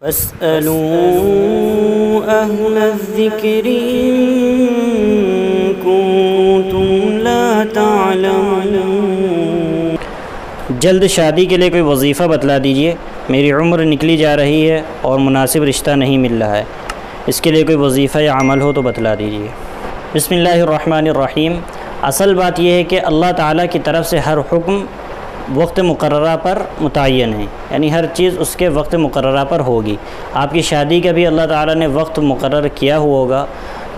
فاسألوا أهل الذكر إن كنتم لا تعلمون۔ جلد شادی کے لیے کوئی وظیفہ بتلا دیجئے، میری عمر نکلی جا رہی ہے اور مناسب رشتہ نہیں مل رہا ہے، اس کے لیے کوئی وظیفہ یا عمل ہو تو بتلا دیجئے۔ بسم اللہ الرحمن الرحیم۔ اصل بات یہ ہے کہ اللہ تعالیٰ کی طرف سے ہر حکم وقت مقررہ پر متعین ہے، یعنی ہر چیز اس کے وقت مقررہ پر ہوگی۔ آپ کی شادی کا بھی اللہ تعالیٰ نے وقت مقرر کیا ہوا ہوگا،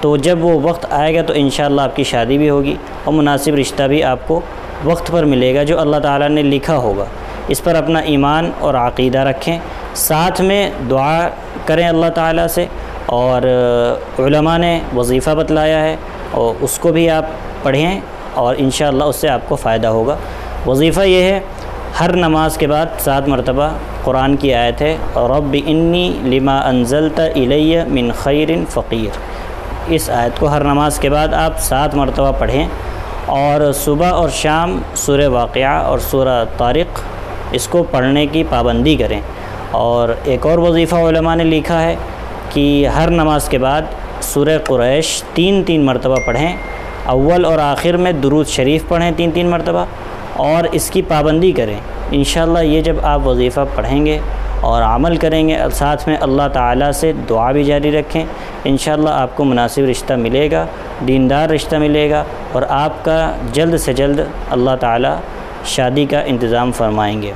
تو جب وہ وقت آئے گا تو انشاءاللہ آپ کی شادی بھی ہوگی اور مناسب رشتہ بھی آپ کو وقت پر ملے گا جو اللہ تعالیٰ نے لکھا ہوگا۔ اس پر اپنا ایمان اور عقیدہ رکھیں، ساتھ میں دعا کریں اللہ تعالیٰ سے، اور علماء نے وظیفہ بتلایا ہے اور اس کو بھی آپ پڑھیں اور انشاءاللہ اس سے آپ کو فائدہ ہوگا۔ وظیفہ یہ ہے، ہر نماز کے بعد 7 مرتبہ قرآن کی آیت ہے، رب انی لما انزلت الی من خیر فقیر۔ اس آیت کو ہر نماز کے بعد آپ 7 مرتبہ پڑھیں، اور صبح اور شام سورہ واقعہ اور سورہ طارق اس کو پڑھنے کی پابندی کریں۔ اور ایک اور وظیفہ علماء نے لکھا ہے کہ ہر نماز کے بعد سورہ قریش 3 مرتبہ پڑھیں، اول اور آخر میں درود شریف پڑھیں 3 مرتبہ، اور اس کی پابندی کریں۔ انشاءاللہ یہ جب آپ وظیفہ پڑھیں گے اور عمل کریں گے، ساتھ میں اللہ تعالیٰ سے دعا بھی جاری رکھیں، انشاءاللہ آپ کو مناسب رشتہ ملے گا، دیندار رشتہ ملے گا، اور آپ کا جلد سے جلد اللہ تعالیٰ شادی کا انتظام فرمائیں گے۔